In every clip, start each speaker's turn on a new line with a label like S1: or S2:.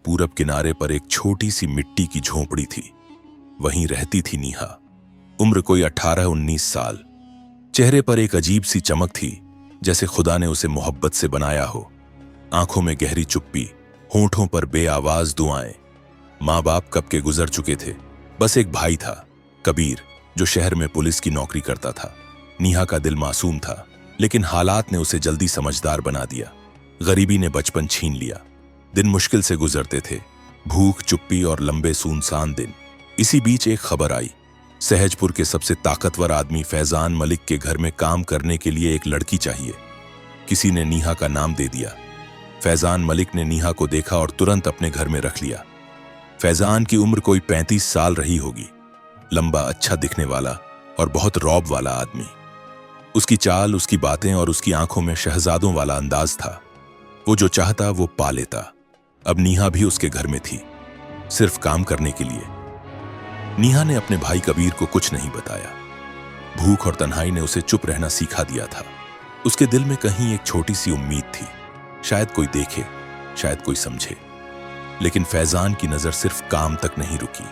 S1: पूरब किनारे पर एक छोटी सी मिट्टी की झोंपड़ी थी। वहीं रहती थी नेहा। उम्र कोई 18-19 साल। चेहरे पर एक अजीब सी चमक थी, जैसे खुदा ने उसे मोहब्बत से बनाया हो। आंखों में गहरी चुप्पी, होंठों पर बेआवाज दुआएं। माँ बाप कब के गुजर चुके थे। बस एक भाई था, कबीर, जो शहर में पुलिस की नौकरी करता था। नेहा का दिल मासूम था, लेकिन हालात ने उसे जल्दी समझदार बना दिया। गरीबी ने बचपन छीन लिया। दिन मुश्किल से गुजरते थे, भूख, चुप्पी और लंबे सुनसान दिन। इसी बीच एक खबर आई। सहजपुर के सबसे ताकतवर आदमी फैजान मलिक के घर में काम करने के लिए एक लड़की चाहिए। किसी ने नेहा का नाम दे दिया। फैजान मलिक ने नेहा को देखा और तुरंत अपने घर में रख लिया। फैजान की उम्र कोई 35 साल रही होगी। लंबा, अच्छा दिखने वाला और बहुत रौब वाला आदमी। उसकी चाल, उसकी बातें और उसकी आंखों में शहजादों वाला अंदाज था। वो जो चाहता वो पा लेता। अब नेहा भी उसके घर में थी, सिर्फ काम करने के लिए। नेहा ने अपने भाई कबीर को कुछ नहीं बताया। भूख और तन्हाई ने उसे चुप रहना सिखा दिया था। उसके दिल में कहीं एक छोटी सी उम्मीद थी, शायद कोई देखे, शायद कोई समझे। लेकिन फैजान की नजर सिर्फ काम तक नहीं रुकी।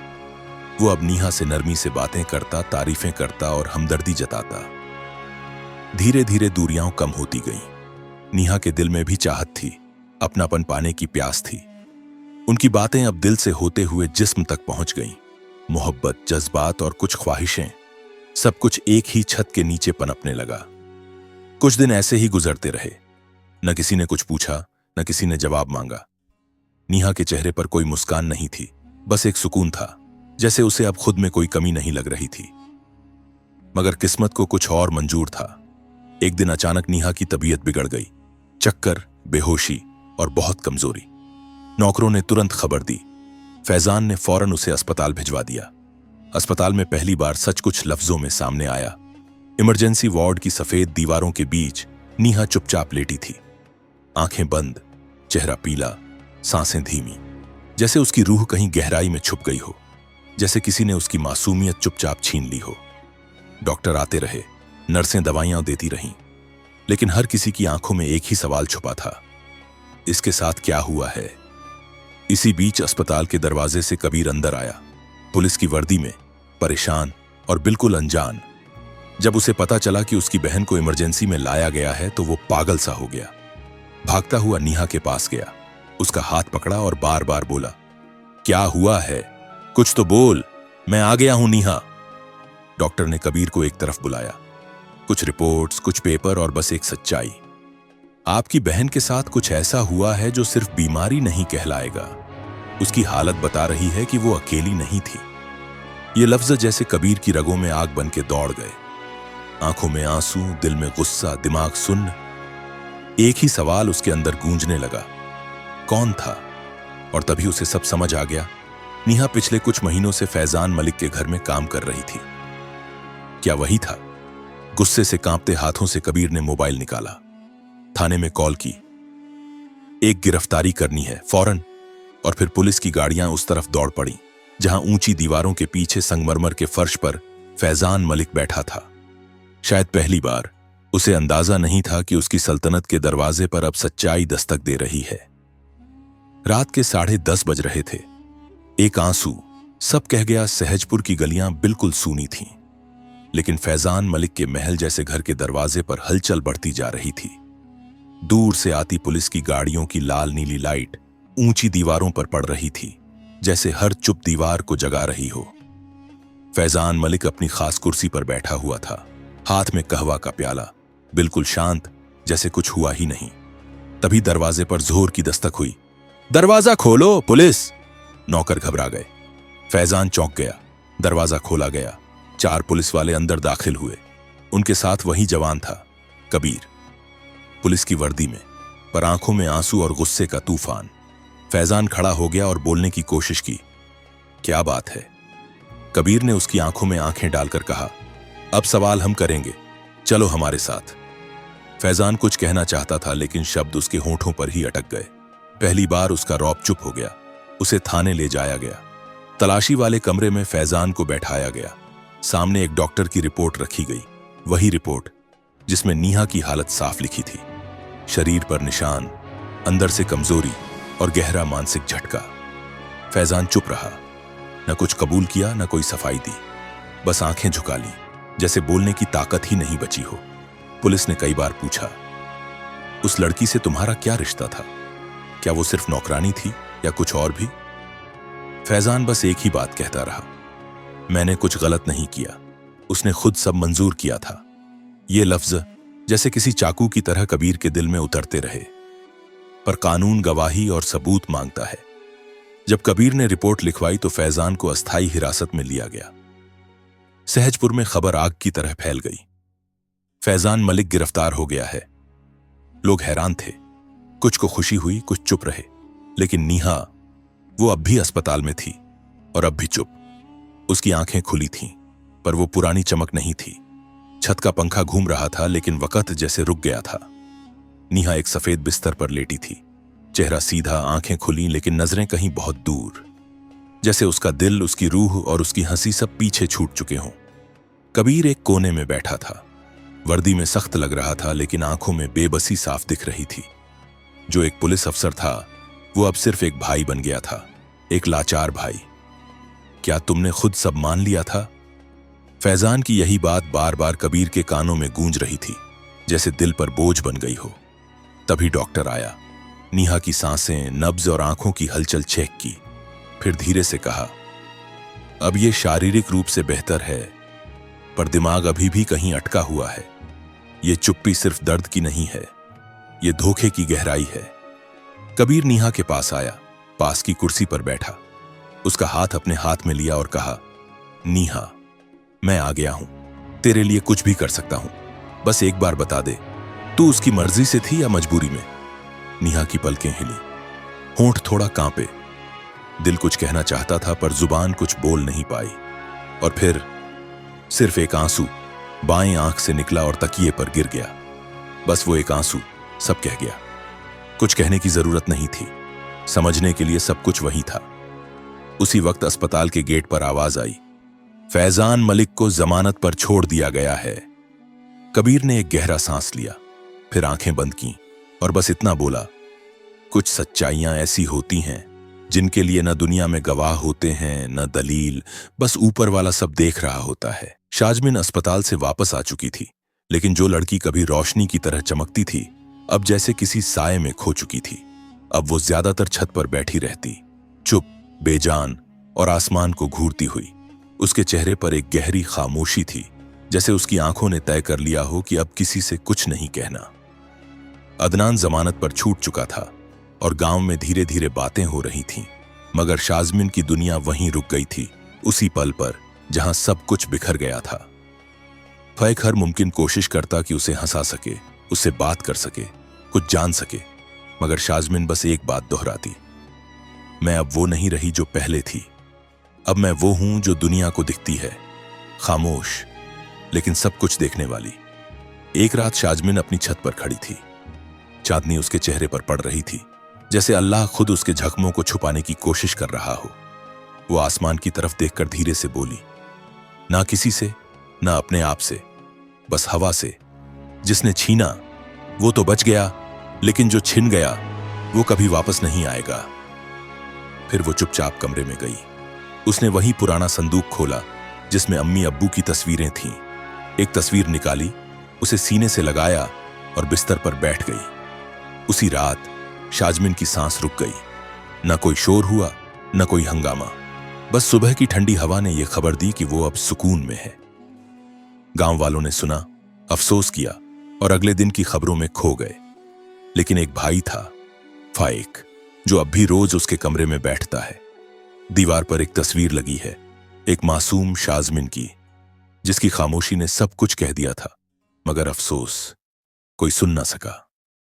S1: वो अब नेहा से नरमी से बातें करता, तारीफें करता और हमदर्दी जताता। धीरे धीरे दूरियां कम होती गईं। नेहा के दिल में भी चाहत थी, अपनापन पाने की प्यास थी। उनकी बातें अब दिल से होते हुए जिस्म तक पहुंच गईं। मोहब्बत, जज्बात और कुछ ख्वाहिशें, सब कुछ एक ही छत के नीचे पनपने लगा। कुछ दिन ऐसे ही गुजरते रहे। न किसी ने कुछ पूछा, न किसी ने जवाब मांगा। नेहा के चेहरे पर कोई मुस्कान नहीं थी, बस एक सुकून था, जैसे उसे अब खुद में कोई कमी नहीं लग रही थी। मगर किस्मत को कुछ और मंजूर था। एक दिन अचानक नेहा की तबीयत बिगड़ गई। चक्कर, बेहोशी और बहुत कमजोरी। नौकरों ने तुरंत खबर दी। फैजान ने फौरन उसे अस्पताल भिजवा दिया। अस्पताल में पहली बार सच कुछ लफ्जों में सामने आया। इमरजेंसी वार्ड की सफेद दीवारों के बीच नेहा चुपचाप लेटी थी। आंखें बंद, चेहरा पीला, सांसें धीमी, जैसे उसकी रूह कहीं गहराई में छुप गई हो, जैसे किसी ने उसकी मासूमियत चुपचाप छीन ली हो। डॉक्टर आते रहे, नर्सें दवाइयां देती रहीं, लेकिन हर किसी की आंखों में एक ही सवाल छुपा था, इसके साथ क्या हुआ है। इसी बीच अस्पताल के दरवाजे से कबीर अंदर आया, पुलिस की वर्दी में, परेशान और बिल्कुल अनजान। जब उसे पता चला कि उसकी बहन को इमरजेंसी में लाया गया है तो वो पागल सा हो गया। भागता हुआ नेहा के पास गया, उसका हाथ पकड़ा और बार बार बोला, क्या हुआ है, कुछ तो बोल, मैं आ गया हूं नेहा। डॉक्टर ने कबीर को एक तरफ बुलाया। कुछ रिपोर्ट्स, कुछ पेपर और बस एक सच्चाई। आपकी बहन के साथ कुछ ऐसा हुआ है जो सिर्फ बीमारी नहीं कहलाएगा। उसकी हालत बता रही है कि वो अकेली नहीं थी। ये लफ्ज जैसे कबीर की रगों में आग बन के दौड़ गए। आंखों में आंसू, दिल में गुस्सा, दिमाग सुन्न। एक ही सवाल उसके अंदर गूंजने लगा, कौन था। और तभी उसे सब समझ आ गया। नेहा पिछले कुछ महीनों से फैजान मलिक के घर में काम कर रही थी। क्या वही था? गुस्से से कांपते हाथों से कबीर ने मोबाइल निकाला, थाने में कॉल की। एक गिरफ्तारी करनी है फौरन। और फिर पुलिस की गाड़ियां उस तरफ दौड़ पड़ी, जहां ऊंची दीवारों के पीछे संगमरमर के फर्श पर फैजान मलिक बैठा था। शायद पहली बार। उसे अंदाजा नहीं था कि उसकी सल्तनत के दरवाजे पर अब सच्चाई दस्तक दे रही है। रात के 10:30 बज रहे थे। एक आंसू सब कह गया। सहजपुर की गलियां बिल्कुल सूनी थीं, लेकिन फैजान मलिक के महल जैसे घर के दरवाजे पर हलचल बढ़ती जा रही थी। दूर से आती पुलिस की गाड़ियों की लाल नीली लाइट ऊंची दीवारों पर पड़ रही थी, जैसे हर चुप दीवार को जगा रही हो। फैजान मलिक अपनी खास कुर्सी पर बैठा हुआ था, हाथ में कहवा का प्याला, बिल्कुल शांत, जैसे कुछ हुआ ही नहीं। तभी दरवाजे पर जोर की दस्तक हुई। दरवाजा खोलो पुलिस! नौकर घबरा गए। फैजान चौंक गया। दरवाजा खोला गया। 4 पुलिस वाले अंदर दाखिल हुए। उनके साथ वही जवान था, कबीर, पुलिस की वर्दी में, पर आंखों में आंसू और गुस्से का तूफान। फैजान खड़ा हो गया और बोलने की कोशिश की। क्या बात है? कबीर ने उसकी आंखों में आंखें डालकर कहा, अब सवाल हम करेंगे, चलो हमारे साथ। फैजान कुछ कहना चाहता था, लेकिन शब्द उसके होंठों पर ही अटक गए। पहली बार उसका रौब चुप हो गया। उसे थाने ले जाया गया। तलाशी वाले कमरे में फैजान को बैठाया गया। सामने एक डॉक्टर की रिपोर्ट रखी गई, वही रिपोर्ट जिसमें नेहा की हालत साफ लिखी थी। 」
S2: शरीर पर निशान, अंदर से कमजोरी और गहरा मानसिक झटका। फैजान मलिक अपनी खास कुर्सी पर बैठा हुआ था, हाथ में कहवा का प्याला, बिल्कुल शांत, जैसे हर चुप दीवार को जगा रही हो। फैजान मलिक अपनी खास कुर्सी पर बैठा हुआ था, हाथ में कहवा का प्याला, बिल्कुल शांत, जैसे हर चुप दीवार को जगा रही हो। शरीर पर निशान, अंदर से कमजोरी और गहरा मानसिक झटका।
S1: फैजान चुप रहा, न कुछ कबूल किया न कोई सफाई दी, बस आंखें झुका ली, जैसे बोलने की ताकत ही नहीं बची हो। पुलिस ने कई बार पूछा, उस लड़की से तुम्हारा क्या रिश्ता था? क्या वो सिर्फ नौकरानी थी या कुछ और भी? फैजान बस एक ही बात कहता रहा, मैंने कुछ गलत नहीं किया, उसने खुद सब मंजूर किया था। ये लफ्ज जैसे किसी चाकू की तरह कबीर के दिल में उतरते रहे। पर कानून गवाही और सबूत मांगता है। जब कबीर ने रिपोर्ट लिखवाई तो फैजान को अस्थायी हिरासत में लिया गया। सहजपुर में खबर आग की तरह फैल गई, फैजान मलिक गिरफ्तार हो गया है। लोग हैरान थे, कुछ को खुशी हुई, कुछ चुप रहे। लेकिन नीहा, वो अब भी अस्पताल में थी और अब भी चुप। उसकी आंखें खुली थीं, पर वो पुरानी चमक नहीं थी। छत का पंखा घूम रहा था, लेकिन वक्त जैसे रुक गया था। नीहा एक सफेद बिस्तर पर लेटी थी, चेहरा सीधा, आंखें खुली, लेकिन नजरें कहीं बहुत दूर, जैसे उसका दिल, उसकी रूह और उसकी हंसी सब पीछे छूट चुके हों। कबीर एक कोने में बैठा था, वर्दी में सख्त लग रहा था, लेकिन आंखों में बेबसी साफ दिख रही थी। जो एक पुलिस अफसर था, वो अब सिर्फ एक भाई बन गया था, एक लाचार भाई। क्या तुमने खुद सब मान लिया था? फैजान की यही बात बार बार कबीर के कानों में गूंज रही थी, जैसे दिल पर बोझ बन गई हो। तभी डॉक्टर आया, नीहा की सांसें, नब्ज और आंखों की हलचल चेक की, फिर धीरे से कहा, अब ये शारीरिक रूप से बेहतर है, पर दिमाग अभी भी कहीं अटका हुआ है। ये चुप्पी सिर्फ दर्द की नहीं है, ये धोखे की गहराई है। कबीर नीहा के पास आया, पास की कुर्सी पर बैठा, उसका हाथ अपने हाथ में लिया और कहा, नीहा, मैं आ गया हूं, तेरे लिए कुछ भी कर सकता हूं, बस एक बार बता दे, तू उसकी मर्जी से थी या मजबूरी में? नीहा की पलकें हिली, होंठ थोड़ा कांपे। दिल कुछ कहना चाहता था, पर जुबान कुछ बोल नहीं पाई। और फिर सिर्फ एक आंसू बाएं आंख से निकला और तकिए पर गिर गया। बस वो एक आंसू सब कह गया। कुछ कहने की जरूरत नहीं थी, समझने के लिए सब कुछ वही था। उसी वक्त अस्पताल के गेट पर आवाज आई, फैजान मलिक को जमानत पर छोड़ दिया गया है। कबीर ने एक गहरा सांस लिया, फिर आंखें बंद की और बस इतना बोला, कुछ सच्चाइयां ऐसी होती हैं जिनके लिए न दुनिया में गवाह होते हैं न दलील, बस ऊपर वाला सब देख रहा होता है। शाजमिन अस्पताल से वापस आ चुकी थी, लेकिन जो लड़की कभी रोशनी की तरह चमकती थी, अब जैसे किसी साये में खो चुकी थी। अब वो ज्यादातर छत पर बैठी रहती, चुप, बेजान और आसमान को घूरती हुई। उसके चेहरे पर एक गहरी खामोशी थी, जैसे उसकी आंखों ने तय कर लिया हो कि अब किसी से कुछ नहीं कहना। अदनान जमानत पर छूट चुका था और गांव में धीरे धीरे बातें हो रही थीं, मगर शाजमिन की दुनिया वहीं रुक गई थी, उसी पल पर जहां सब कुछ बिखर गया था। फैक हर मुमकिन कोशिश करता कि उसे हंसा सके, उससे बात कर सके, कुछ जान सके, मगर शाजमिन बस एक बात दोहराती, मैं अब वो नहीं रही जो पहले थी। अब मैं वो हूं जो दुनिया को दिखती है, खामोश लेकिन सब कुछ देखने वाली। एक रात शाजमिन अपनी छत पर खड़ी थी, चांदनी उसके चेहरे पर पड़ रही थी, जैसे अल्लाह खुद उसके जख्मों को छुपाने की कोशिश कर रहा हो। वो आसमान की तरफ देखकर धीरे से बोली, ना किसी से, ना अपने आप से, बस हवा से। जिसने छीना वो तो बच गया, लेकिन जो छिन गया वो कभी वापस नहीं आएगा। फिर वो चुपचाप कमरे में गई। उसने वही पुराना संदूक खोला जिसमें अम्मी अब्बू की तस्वीरें थीं। एक तस्वीर निकाली, उसे सीने से लगाया और बिस्तर पर बैठ गई। उसी रात शाजमिन की सांस रुक गई। न कोई शोर हुआ, न कोई हंगामा, बस सुबह की ठंडी हवा ने यह खबर दी कि वो अब सुकून में है। गांव वालों ने सुना, अफसोस किया और अगले दिन की खबरों में खो गए। लेकिन एक भाई था, फाइक, जो अब भी रोज उसके कमरे में बैठता है। दीवार पर एक तस्वीर लगी है, एक मासूम शाजमिन की, जिसकी खामोशी ने सब कुछ कह दिया था, मगर अफसोस कोई सुन ना सका।